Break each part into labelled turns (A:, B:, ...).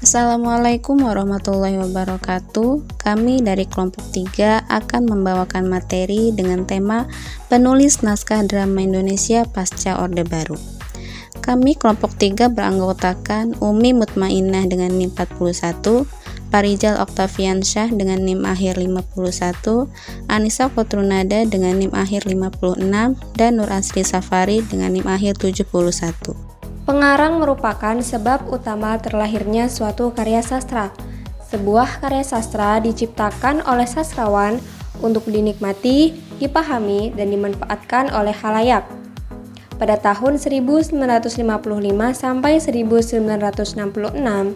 A: Assalamualaikum warahmatullahi wabarakatuh. Kami dari kelompok 3 akan membawakan materi dengan tema penulis naskah drama Indonesia pasca Orde Baru. Kami kelompok 3 beranggotakan Umi Mutmainnah dengan NIM 41, Parijal Oktaviansyah dengan NIM akhir 51, Anissa Kotrunada dengan NIM akhir 56, dan Nur Asri Safari dengan NIM akhir 71.
B: Pengarang merupakan sebab utama terlahirnya suatu karya sastra. Sebuah karya sastra diciptakan oleh sastrawan untuk dinikmati, dipahami, dan dimanfaatkan oleh khalayak. Pada tahun 1955 sampai 1966,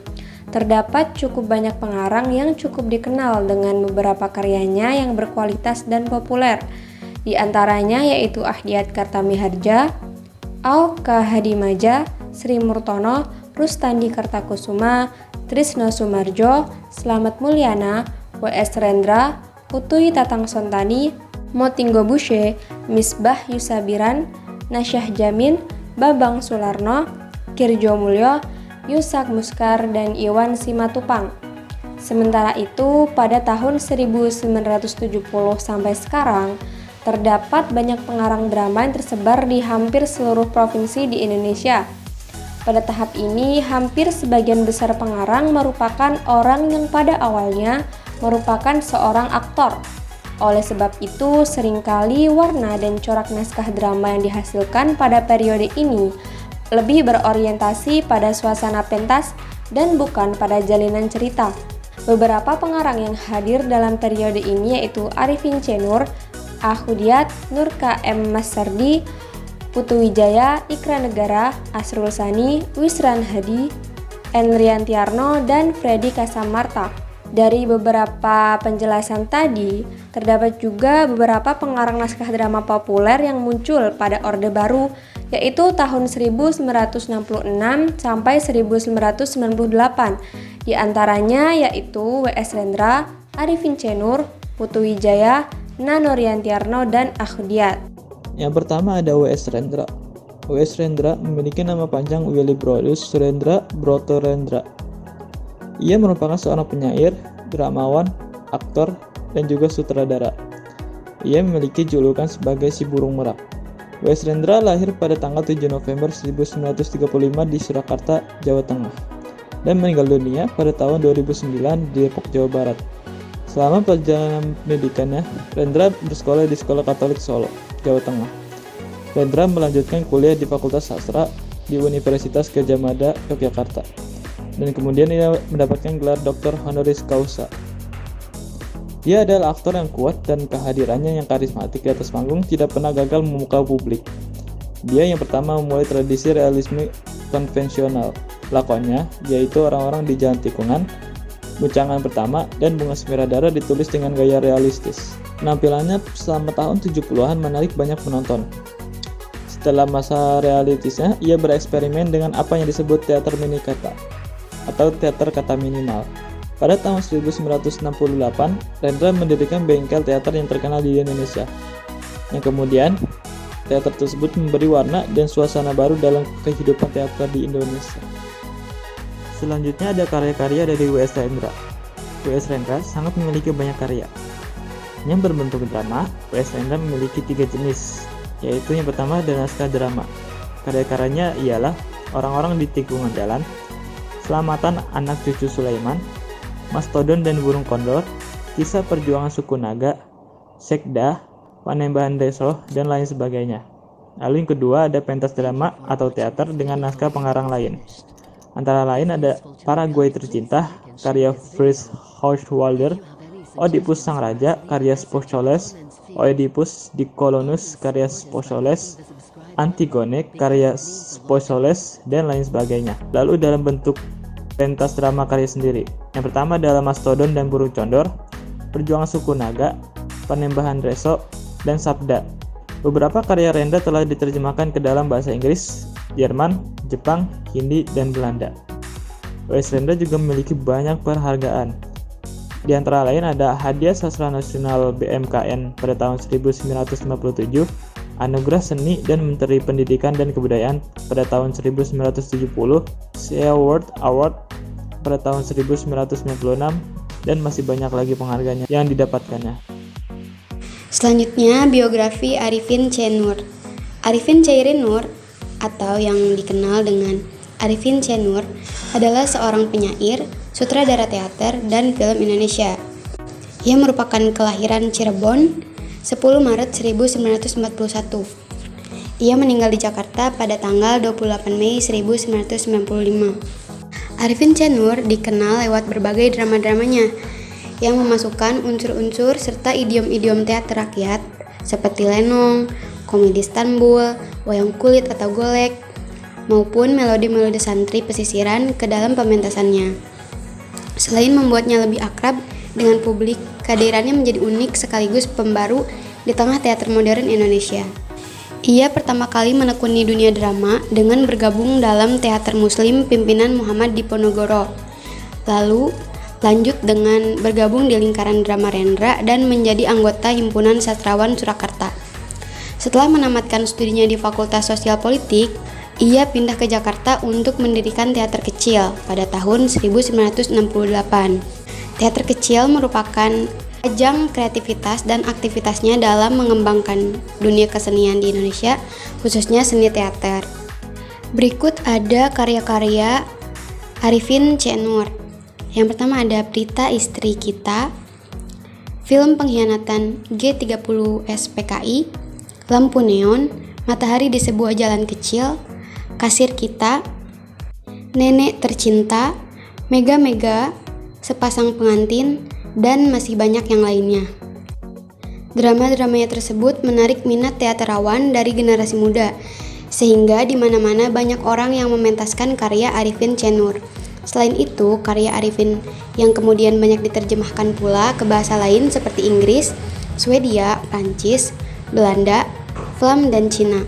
B: terdapat cukup banyak pengarang yang cukup dikenal dengan beberapa karyanya yang berkualitas dan populer. Di antaranya yaitu Ahdiat Kartamiharja, Auka Hadimaja, Sri Murtono, Rustandi Kertakusuma, Trisno Sumarjo, Slamet Mulyana, W.S. Rendra, Utuy Tatang Sontani, Motinggo Bushe, Misbah Yusabiran, Nasyah Jamin, Babang Sularno, Kirjo Mulyo, Yusak Muskar, dan Iwan Simatupang. Sementara itu, pada tahun 1970 sampai sekarang, terdapat banyak pengarang drama yang tersebar di hampir seluruh provinsi di Indonesia. Pada tahap ini, hampir sebagian besar pengarang merupakan orang yang pada awalnya merupakan seorang aktor. Oleh sebab itu, seringkali warna dan corak naskah drama yang dihasilkan pada periode ini lebih berorientasi pada suasana pentas dan bukan pada jalinan cerita. Beberapa pengarang yang hadir dalam periode ini yaitu Arifin C. Nur, Ahdiat, Nur K.M. Masardi, Putu Wijaya, Ikra Negara, Asrul Sani, Wisran Hadi, Enrian Tiarno, dan Freddy Kasamarta. Dari beberapa penjelasan tadi, terdapat juga beberapa pengarang naskah drama populer yang muncul pada Orde Baru, yaitu tahun 1966 sampai 1998. Di antaranya yaitu W.S. Rendra, Arifin C. Nur, Putu Wijaya, Nanorian Tiarno, dan Ahdiat.
C: Yang pertama ada W.S. Rendra. W.S. Rendra memiliki nama panjang Willibrordus Surendra Broto Rendra. Ia merupakan seorang penyair, dramawan, aktor, dan juga sutradara. Ia memiliki julukan sebagai si burung merak. W.S. Rendra lahir pada tanggal 7 November 1935 di Surakarta, Jawa Tengah, dan meninggal dunia pada tahun 2009 di Depok, Jawa Barat. Selama perjalanan pendidikannya, Rendra bersekolah di Sekolah Katolik Solo, Jawa Tengah. Rendra melanjutkan kuliah di Fakultas Sastra di Universitas Gadjah Mada, Yogyakarta, dan kemudian ia mendapatkan gelar Doktor Honoris Causa. Dia adalah aktor yang kuat dan kehadirannya yang karismatik di atas panggung tidak pernah gagal memukau publik. Dia yang pertama memulai tradisi realisme konvensional. Lakonnya, yaitu Orang-orang di Jalan Tikungan, Guncangan Pertama, dan Bunga Semiradara ditulis dengan gaya realistis. Penampilannya selama tahun 70-an menarik banyak penonton. Setelah masa realistisnya, ia bereksperimen dengan apa yang disebut teater mini kata atau teater kata minimal. Pada tahun 1968, Rendra mendirikan bengkel teater yang terkenal di Indonesia. Yang kemudian, teater tersebut memberi warna dan suasana baru dalam kehidupan teater di Indonesia. Selanjutnya ada karya-karya dari W.S. Rendra. W.S. Rendra sangat memiliki banyak karya. Yang berbentuk drama, W.S. Rendra memiliki 3 jenis, yaitu yang pertama adalah naskah drama. Karya-karyanya ialah Orang-orang di Tikungan Jalan, Selamatan Anak Cucu Sulaiman, Mastodon dan Burung Kondor, Kisah Perjuangan Suku Naga, Sekda, Panembahan Deso, dan lain sebagainya. Lalu yang kedua ada pentas drama atau teater dengan naskah pengarang lain. Antara lain ada Paraguay Tercinta, karya Fritz Hauswalder, Oedipus Sang Raja, karya Sposoles, Oedipus Dicolonus, karya Sposoles, Antigone, karya Sposoles, dan lain sebagainya. Lalu dalam bentuk pentas drama karya sendiri. Yang pertama adalah Mastodon dan Burung Condor, Perjuangan Suku Naga, Panembahan Reso, dan Sabda. Beberapa karya Rendra telah diterjemahkan ke dalam bahasa Inggris, Jerman, Jepang, Hindi, dan Belanda. W.S. Rendra juga memiliki banyak penghargaan. Di antara lain ada Hadiah Sastra Nasional BMKN pada tahun 1957, Anugerah Seni dan Menteri Pendidikan dan Kebudayaan pada tahun 1970, Sea World Award pada tahun 1996 dan masih banyak lagi penghargaan yang didapatkannya.
D: Selanjutnya, biografi Arifin C. Nur. Arifin Chairin Nur atau yang dikenal dengan Arifin C. Nur adalah seorang penyair, sutradara teater, dan film Indonesia. Ia merupakan kelahiran Cirebon 10 Maret 1941. Ia meninggal di Jakarta pada tanggal 28 Mei 1995. Arifin C. Nur dikenal lewat berbagai drama-dramanya yang memasukkan unsur-unsur serta idiom-idiom teater rakyat seperti lenong, komedi Istanbul, wayang kulit atau golek, maupun melodi-melodi santri pesisiran ke dalam pementasannya. Selain membuatnya lebih akrab dengan publik, kehadirannya menjadi unik sekaligus pembaru di tengah teater modern Indonesia. Ia pertama kali menekuni dunia drama dengan bergabung dalam teater muslim pimpinan Muhammad Diponegoro. Lalu lanjut dengan bergabung di lingkaran drama Rendra dan menjadi anggota Himpunan Sastrawan Surakarta. Setelah menamatkan studinya di Fakultas Sosial Politik, ia pindah ke Jakarta untuk mendirikan teater kecil pada tahun 1968. Teater kecil merupakan ajang kreativitas dan aktivitasnya dalam mengembangkan dunia kesenian di Indonesia, khususnya seni teater. Berikut ada karya-karya Arifin C. Nur. Yang pertama ada Prita Istri Kita, film Pengkhianatan G30 SPKI, Lampu Neon, Matahari di Sebuah Jalan Kecil, Kasir Kita, Nenek Tercinta, Mega-Mega, Sepasang Pengantin, dan masih banyak yang lainnya. Drama-dramanya tersebut menarik minat teaterawan dari generasi muda, sehingga di mana-mana banyak orang yang mementaskan karya Arifin C. Nur. Selain itu, karya Arifin yang kemudian banyak diterjemahkan pula ke bahasa lain seperti Inggris, Swedia, Prancis, Belanda, Flam, dan Cina.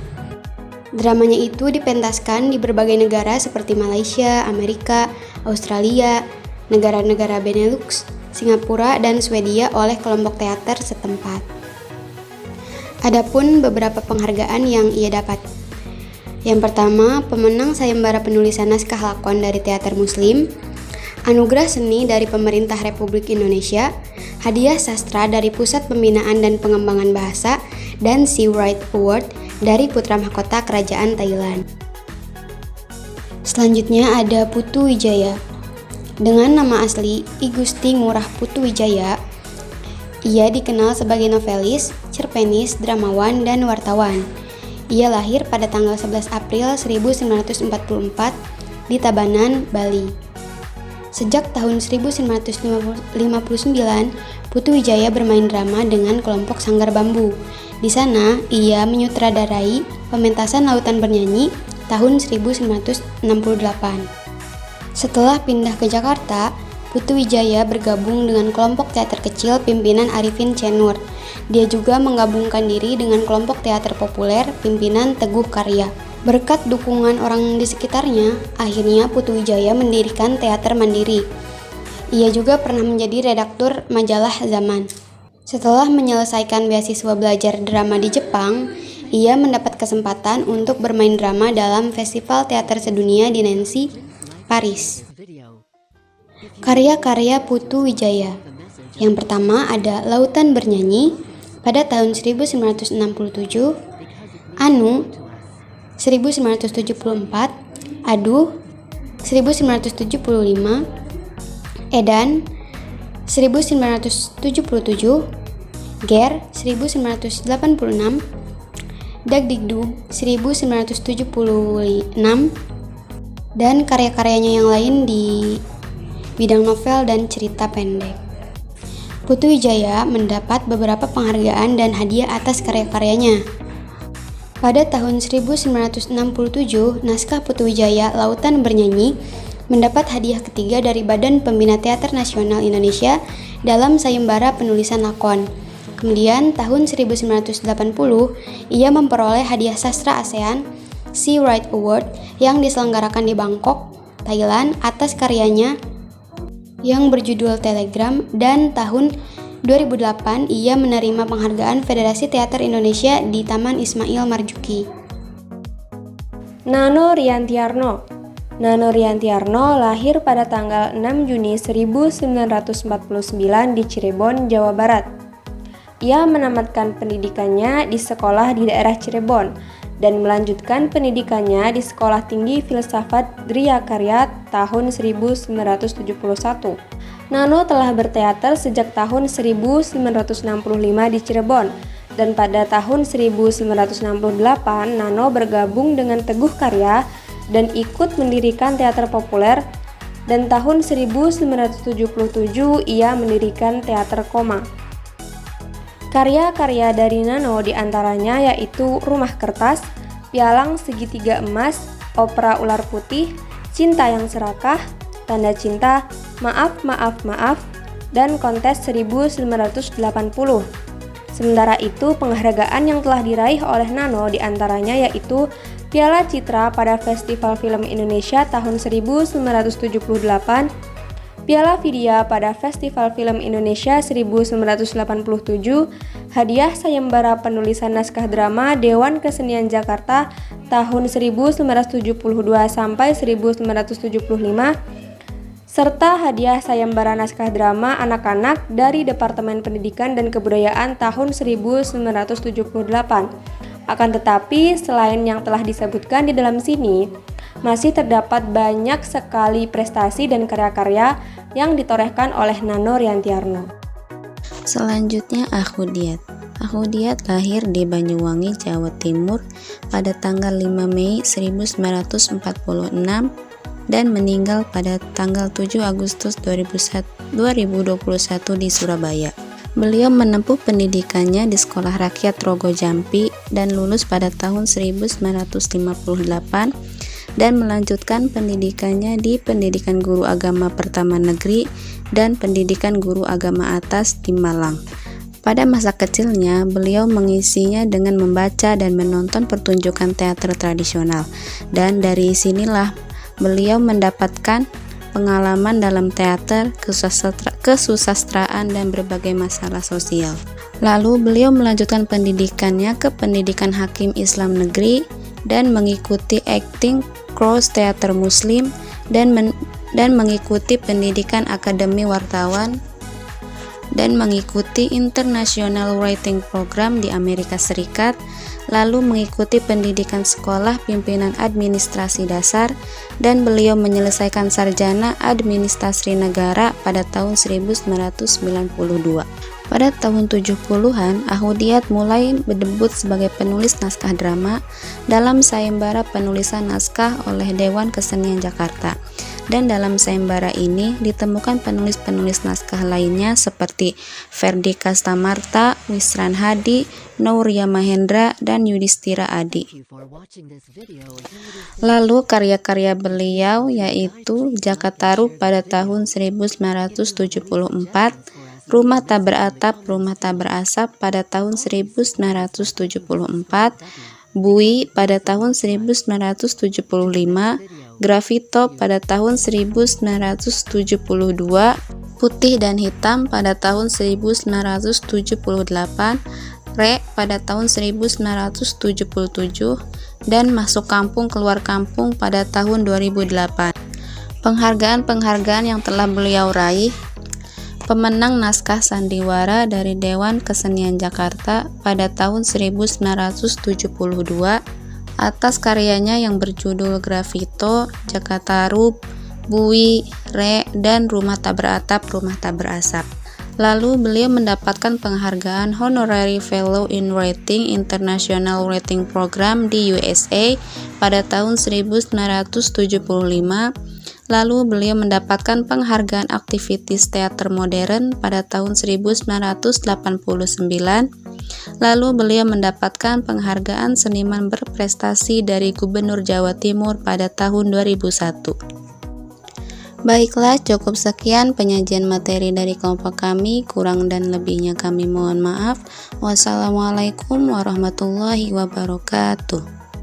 D: Dramanya itu dipentaskan di berbagai negara seperti Malaysia, Amerika, Australia, negara-negara Benelux, Singapura, dan Swedia oleh kelompok teater setempat. Adapun beberapa penghargaan yang ia dapat. Yang pertama, pemenang sayembara penulisan naskah lakon dari teater muslim, anugerah seni dari Pemerintah Republik Indonesia, hadiah sastra dari Pusat Pembinaan dan Pengembangan Bahasa, dan Sea Right Award dari Putra Mahkota Kerajaan Thailand. Selanjutnya ada Putu Wijaya. Dengan nama asli I Gusti Ngurah Putu Wijaya, ia dikenal sebagai novelis, cerpenis, dramawan, dan wartawan. Ia lahir pada tanggal 11 April 1944 di Tabanan, Bali. Sejak tahun 1959, Putu Wijaya bermain drama dengan kelompok Sanggar Bambu. Di sana, ia menyutradarai pementasan Lautan Bernyanyi tahun 1968. Setelah pindah ke Jakarta, Putu Wijaya bergabung dengan kelompok teater kecil pimpinan Arifin C. Nur. Dia juga menggabungkan diri dengan kelompok teater populer pimpinan Teguh Karya. Berkat dukungan orang di sekitarnya, akhirnya Putu Wijaya mendirikan teater mandiri. Ia juga pernah menjadi redaktur majalah Zaman. Setelah menyelesaikan beasiswa belajar drama di Jepang, ia mendapat kesempatan untuk bermain drama dalam Festival Teater Sedunia di Nancy, Paris. Karya-karya Putu Wijaya. Yang pertama ada Lautan Bernyanyi pada tahun 1967, Anu 1974, Aduh 1975, Edan 1977, Ger 1986, Dagdikduk 1976, dan karya-karyanya yang lain di bidang novel dan cerita pendek. Putu Wijaya mendapat beberapa penghargaan dan hadiah atas karya-karyanya. Pada tahun 1967, naskah Putu Wijaya Lautan Bernyanyi mendapat hadiah ketiga dari Badan Pembina Teater Nasional Indonesia dalam sayembara penulisan lakon. Kemudian tahun 1980, ia memperoleh hadiah sastra ASEAN Sea Right Award yang diselenggarakan di Bangkok, Thailand atas karyanya yang berjudul Telegram, dan tahun 2008 ia menerima penghargaan Federasi Teater Indonesia di Taman Ismail Marzuki.
B: Nano Riantiarno. Nano Riantiarno lahir pada tanggal 6 Juni 1949 di Cirebon, Jawa Barat. Ia menamatkan pendidikannya di sekolah di daerah Cirebon dan melanjutkan pendidikannya di Sekolah Tinggi Filsafat Dria Karya tahun 1971. Nano telah berteater sejak tahun 1965 di Cirebon, dan pada tahun 1968 Nano bergabung dengan Teguh Karya dan ikut mendirikan teater populer, dan tahun 1977 ia mendirikan teater Koma. Karya-karya dari Nano diantaranya yaitu Rumah Kertas, Pialang Segitiga Emas, Opera Ular Putih, Cinta yang Serakah, Tanda Cinta, Maaf Maaf Maaf, dan Kontes 1980. Sementara itu, penghargaan yang telah diraih oleh Nano diantaranya yaitu Piala Citra pada Festival Film Indonesia tahun 1978, Piala Vidya pada Festival Film Indonesia 1987, Hadiah Sayembara Penulisan Naskah Drama Dewan Kesenian Jakarta tahun 1972 sampai 1975, serta Hadiah Sayembara Naskah Drama Anak-anak dari Departemen Pendidikan dan Kebudayaan tahun 1978. Akan tetapi, selain yang telah disebutkan di dalam sini, masih terdapat banyak sekali prestasi dan karya-karya yang ditorehkan oleh Nano Riantiarno.
A: Selanjutnya Ahudiyat. Ahudiyat lahir di Banyuwangi, Jawa Timur pada tanggal 5 Mei 1946 dan meninggal pada tanggal 7 Agustus 2021 di Surabaya. Beliau menempuh pendidikannya di Sekolah Rakyat Rogo Jampi dan lulus pada tahun 1958 dan melanjutkan pendidikannya di Pendidikan Guru Agama Pertama Negeri dan Pendidikan Guru Agama Atas di Malang. Pada masa kecilnya, beliau mengisinya dengan membaca dan menonton pertunjukan teater tradisional, dan dari sinilah beliau mendapatkan pengalaman dalam teater, kesusastraan, dan berbagai masalah sosial. Lalu beliau melanjutkan pendidikannya ke Pendidikan Hakim Islam Negeri dan mengikuti acting course teater Muslim dan mengikuti pendidikan Akademi Wartawan dan mengikuti International Writing Program di Amerika Serikat, lalu mengikuti pendidikan Sekolah Pimpinan Administrasi Dasar, dan beliau menyelesaikan sarjana Administrasi Negara pada tahun 1992. Pada tahun 70-an, Ahudiyat mulai berdebut sebagai penulis naskah drama dalam sayembara penulisan naskah oleh Dewan Kesenian Jakarta. Dan dalam sayembara ini ditemukan penulis-penulis naskah lainnya seperti Ferdi Kastamarta, Wisran Hadi, Nouria Mahendra, dan Yudhistira Adi. Lalu karya-karya beliau yaitu Jakataru pada tahun 1974, Rumah Tak Beratap, Rumah Tak Berasap pada tahun 1974, Bui pada tahun 1975, Gravito pada tahun 1972, Putih dan Hitam pada tahun 1978, Re pada tahun 1977, dan Masuk Kampung Keluar Kampung pada tahun 2008. Penghargaan-penghargaan yang telah beliau raih: pemenang naskah sandiwara dari Dewan Kesenian Jakarta pada tahun 1972 atas karyanya yang berjudul Gravito, Jakataru, Bui, Re, dan Rumah Tak Beratap, Rumah Tak Berasap. Lalu beliau mendapatkan penghargaan Honorary Fellow in Writing International Writing Program di USA pada tahun 1975. Lalu beliau mendapatkan penghargaan aktivitas teater modern pada tahun 1989. Lalu beliau mendapatkan penghargaan seniman berprestasi dari Gubernur Jawa Timur pada tahun 2001. Baiklah, cukup sekian penyajian materi dari kelompok kami. Kurang dan lebihnya kami mohon maaf. Wassalamualaikum warahmatullahi wabarakatuh.